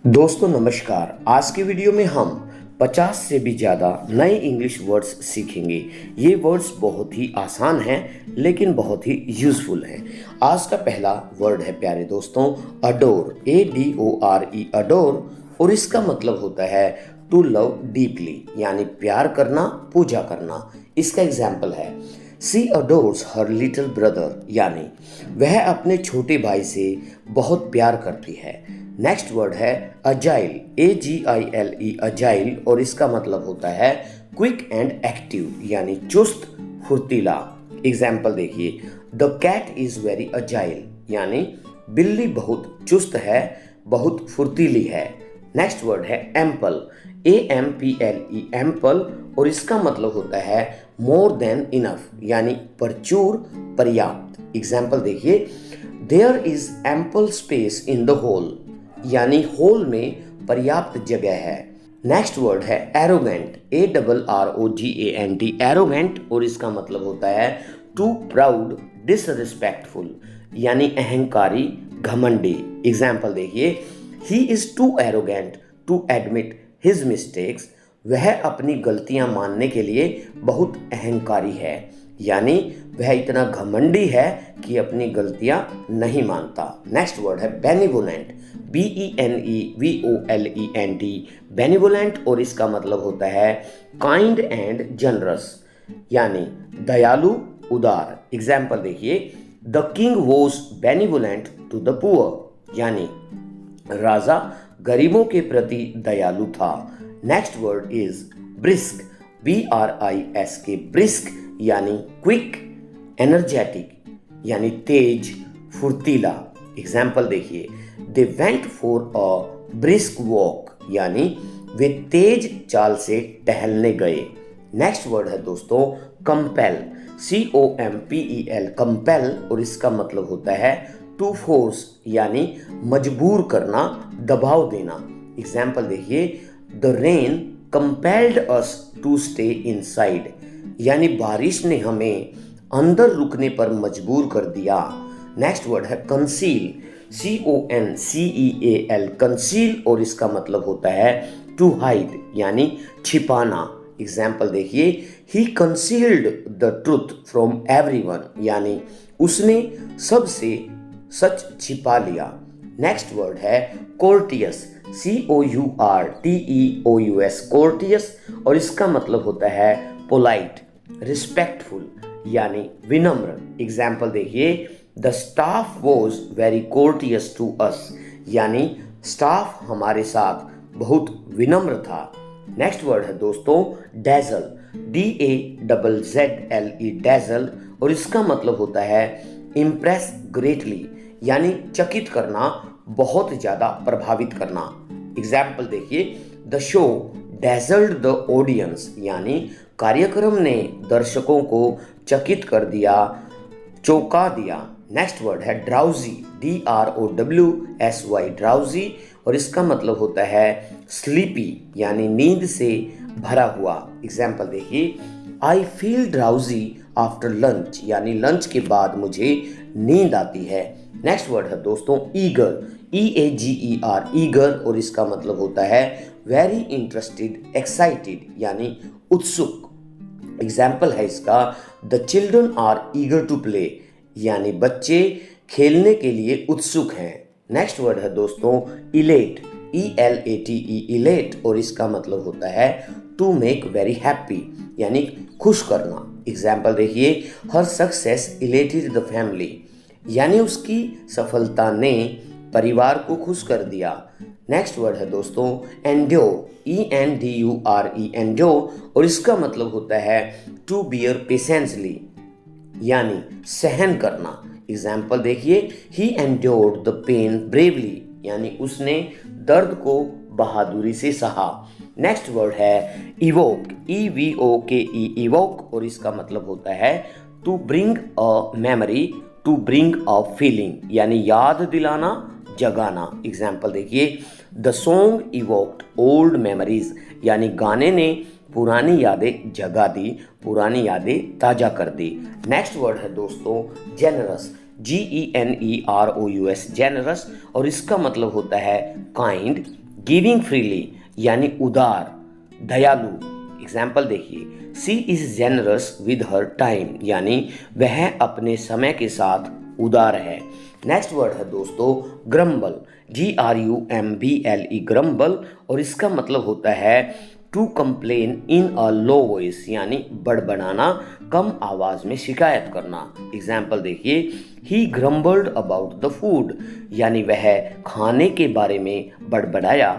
दोस्तों नमस्कार। आज की वीडियो में हम 50 से भी ज़्यादा नए इंग्लिश वर्ड्स सीखेंगे। ये वर्ड्स बहुत ही आसान हैं लेकिन बहुत ही यूज़फुल हैं। आज का पहला वर्ड है प्यारे दोस्तों अडोर, ADORE, अडोर, और इसका मतलब होता है टू लव डीपली, यानी प्यार करना, पूजा करना। इसका एग्जाम्पल है सी अडोर्स हर लिटिल ब्रदर, यानी वह अपने छोटे भाई से बहुत प्यार करती है। नेक्स्ट वर्ड है अजाइल, AGILE, अजाइल, और इसका मतलब होता है क्विक एंड एक्टिव, यानी चुस्त फुर्तीला। एग्जाम्पल देखिए, the cat is very agile, यानी बिल्ली बहुत चुस्त है, बहुत फुर्तीली है। नेक्स्ट वर्ड है एम्पल, AMPLE, एम्पल, और इसका मतलब होता है मोर देन इनफ, यानी प्रचुर, पर्याप्त। एग्जाम्पल देखिए, there is ample space in the hall, यानी हॉल में पर्याप्त जगह है। नेक्स्ट वर्ड है एरोगेंट, ARROGANT, एरोगेंट, और इसका मतलब होता है टू प्राउड, डिसरिस्पेक्टफुल, यानी अहंकारी, घमंडी। एग्जाम्पल देखिए, he is too arrogant to admit his mistakes, वह अपनी गलतियां मानने के लिए बहुत अहंकारी है, यानी वह इतना घमंडी है कि अपनी गलतियां नहीं मानता। नेक्स्ट वर्ड है बेनिवोलेंट, BENEVOLENT, बेनिवोलेंट, और इसका मतलब होता है काइंड एंड जनरस, यानी दयालु, उदार। एग्जाम्पल देखिए, the king was benevolent to the poor, यानी राजा गरीबों के प्रति दयालु था। Next word is brisk, BRISK, brisk, यानी क्विक, एनर्जेटिक, यानी तेज, फुर्तीला। एग्जाम्पल देखिए, they went for a brisk walk, यानी वे तेज चाल से टहलने गए। नेक्स्ट वर्ड है दोस्तों कंपेल, COMPEL, कंपेल, और इसका मतलब होता है टू फोर्स, यानी मजबूर करना, दबाव देना। एग्जाम्पल देखिए, the rain compelled us to stay inside, यानी बारिश ने हमें अंदर रुकने पर मजबूर कर दिया। नेक्स्ट वर्ड है कंसील, CONCEAL, कंसील, और इसका मतलब होता है टू हाइड, यानी छिपाना। एग्जाम्पल देखिए, he concealed the truth from everyone, यानी उसने सबसे सच छिपा लिया। नेक्स्ट वर्ड है कोर्टियस, COURTEOUS, कोर्टियस, और इसका मतलब होता है पोलाइट, रिस्पेक्टफुल, यानी विनम्र। एग्जाम्पल देखिए, the staff was very courteous to us, यानी स्टाफ हमारे साथ बहुत विनम्र था। नेक्स्ट वर्ड है दोस्तों डेजल, DAZZLE, डेजल, और इसका मतलब होता है इम्प्रेस ग्रेटली, यानी चकित करना, बहुत ज़्यादा प्रभावित करना। एग्जाम्पल देखिए, the show dazzled the audience, यानी कार्यक्रम ने दर्शकों को चकित कर दिया, चौंका दिया। नेक्स्ट वर्ड है ड्राउजी, DROWSY, ड्राउजी, और इसका मतलब होता है स्लीपी, यानी नींद से भरा हुआ। एग्जाम्पल देखिए, I feel drowsy after lunch, यानी लंच के बाद मुझे नींद आती है। नेक्स्ट वर्ड है दोस्तों ईगर, EAGER, ईगर, और इसका मतलब होता है वेरी इंटरेस्टेड, एक्साइटेड, यानी उत्सुक। एग्जाम्पल है इसका, the children are eager to play, यानी बच्चे खेलने के लिए उत्सुक हैं। नेक्स्ट वर्ड है दोस्तों इलेट, ELATE, इलेट, और इसका मतलब होता है टू मेक वेरी हैप्पी, यानी खुश करना। एग्जाम्पल देखिए, हर सक्सेस इलेटेड द फैमिली, यानी उसकी सफलता ने परिवार को खुश कर दिया। नेक्स्ट वर्ड है दोस्तों एंड्योर, ENDURE, एंड्योर, और इसका मतलब होता है टू बियर पेशेंसली, यानी सहन करना। एग्जाम्पल देखिए, he endured the pain bravely, यानी उसने दर्द को बहादुरी से सहा। नेक्स्ट वर्ड है इवोक, EVOKE, इवोक, और इसका मतलब होता है to bring a memory, to bring a feeling, यानी याद दिलाना, जगाना। एग्जाम्पल देखिए, the song evoked old memories, यानी गाने ने पुरानी यादें जगा दी, पुरानी यादें ताज़ा कर दी। नेक्स्ट वर्ड है दोस्तों जेनरस, GENEROUS, जेनरस, और इसका मतलब होता है काइंड, गिविंग फ्रीली यानी उदार, दयालु। एग्जाम्पल देखिए, she is generous with her time यानी वह अपने समय के साथ उदार है। नेक्स्ट वर्ड है दोस्तों ग्रम्बल, GRUMBLE, ग्रम्बल, और इसका मतलब होता है to complain in a low voice यानी बड़बड़ाना, कम आवाज में शिकायत करना। एग्जाम्पल देखिए, he grumbled about the food यानी वह खाने के बारे में बड़बड़ाया।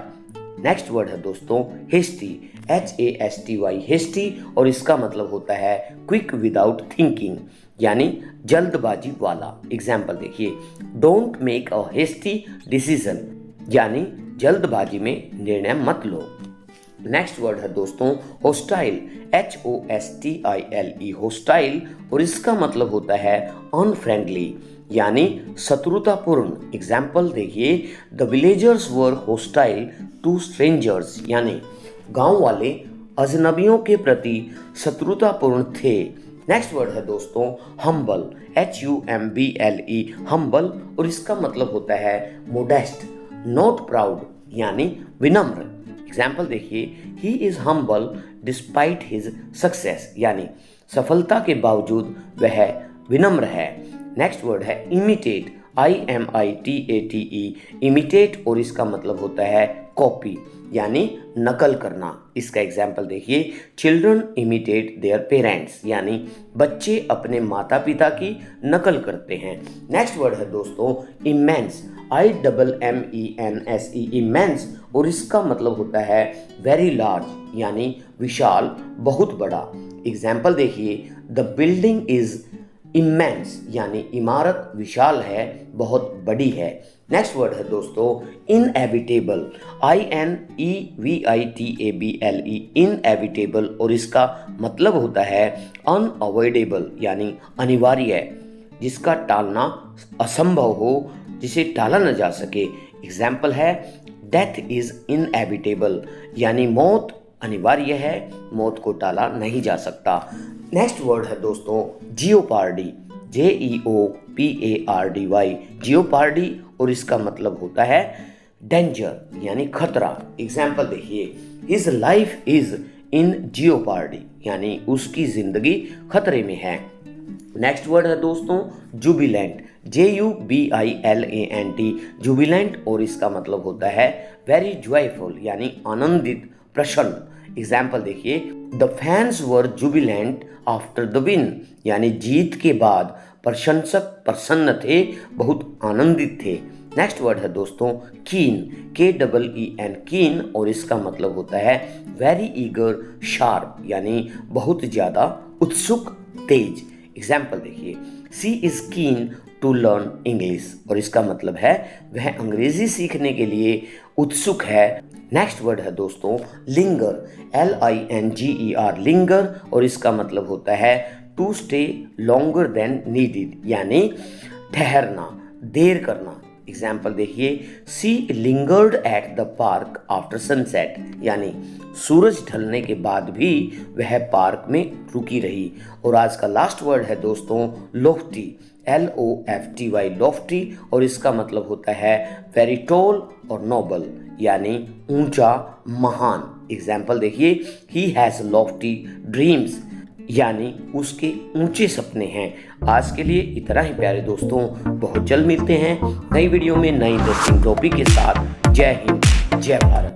नेक्स्ट वर्ड है दोस्तों हेस्टी, HASTY, हेस्टी, और इसका मतलब होता है क्विक विदाउट थिंकिंग यानी जल्दबाजी वाला। एग्जाम्पल देखिए, don't make a hasty decision यानी जल्दबाजी में निर्णय मत लो। नेक्स्ट वर्ड है दोस्तों होस्टाइल, HOSTILE, होस्टाइल, और इसका मतलब होता है अनफ्रेंडली यानी शत्रुतापूर्ण। एग्जाम्पल देखिए, the villagers were hostile to strangers यानी गांव वाले अजनबियों के प्रति शत्रुतापूर्ण थे। नेक्स्ट वर्ड है दोस्तों हम्बल, HUMBLE, हम्बल, और इसका मतलब होता है मोडेस्ट, नॉट प्राउड यानी विनम्र। एग्जाम्पल देखिए, he is humble despite his success यानी सफलता के बावजूद वह विनम्र है। नेक्स्ट वर्ड है इमिटेट, IMITATE, इमिटेट, और इसका मतलब होता है कॉपी यानी नकल करना। इसका एग्जाम्पल देखिए, चिल्ड्रन इमिटेट देयर पेरेंट्स यानी बच्चे अपने माता पिता की नकल करते हैं। नेक्स्ट वर्ड है दोस्तों इमेंस, IMMENSE, इमेंस, और इसका मतलब होता है वेरी लार्ज यानी विशाल, बहुत बड़ा। एग्जाम्पल देखिए, द बिल्डिंग इज इमेंस यानी इमारत विशाल है, बहुत बड़ी है। नेक्स्ट वर्ड है दोस्तों इनएविटेबल, INEVITABLE, इनएविटेबल, और इसका मतलब होता है अनअवॉइडेबल यानी अनिवार्य, जिसका टालना असंभव हो, जिसे टाला न जा सके। एग्जाम्पल है डेथ इज इनएविटेबल यानी मौत अनिवार्य है, मौत को टाला नहीं जा सकता। नेक्स्ट वर्ड है दोस्तों जियोपार्डी, JEOPARDY, जियोपार्डी, और इसका मतलब होता है डेंजर यानी खतरा। एग्जाम्पल देखिए, his life is in jeopardy यानी उसकी जिंदगी खतरे में है। नेक्स्ट वर्ड है दोस्तों जुबिलेंट, JUBILANT, जुबिलेंट, और इसका मतलब होता है वेरी जॉयफुल यानी आनंदित, प्रसन्न। एग्जाम्पल देखिए, the fans were Jubilant after the win यानी जीत के बाद प्रशंसक प्रसन्न थे, बहुत आनंदित थे। नेक्स्ट वर्ड है दोस्तों कीन, KEEN, कीन, और इसका मतलब होता है वेरी ईगर, शार्प यानी बहुत ज्यादा उत्सुक, तेज। एग्जाम्पल देखिए, she is keen to learn English, और इसका मतलब है वह अंग्रेजी सीखने के लिए उत्सुक है। नेक्स्ट वर्ड है दोस्तों लिंगर, LINGER, लिंगर, और इसका मतलब होता है to stay longer than needed यानी ठहरना, देर करना। एग्जाम्पल देखिए, she lingered at the park after sunset यानी सूरज ढलने के बाद भी वह पार्क में रुकी रही। और आज का लास्ट वर्ड है दोस्तों लोफ्टी, LOFTY, लॉफ्टी, और इसका मतलब होता है वेरी टॉल और नोबल यानी ऊंचा, महान। एग्जाम्पल देखिए, ही हैज लॉफ्टी ड्रीम्स यानी उसके ऊंचे सपने हैं। आज के लिए इतना ही प्यारे दोस्तों, बहुत जल्द मिलते हैं नई वीडियो में नई इंटरेस्टिंग टॉपिक के साथ। जय हिंद, जय भारत।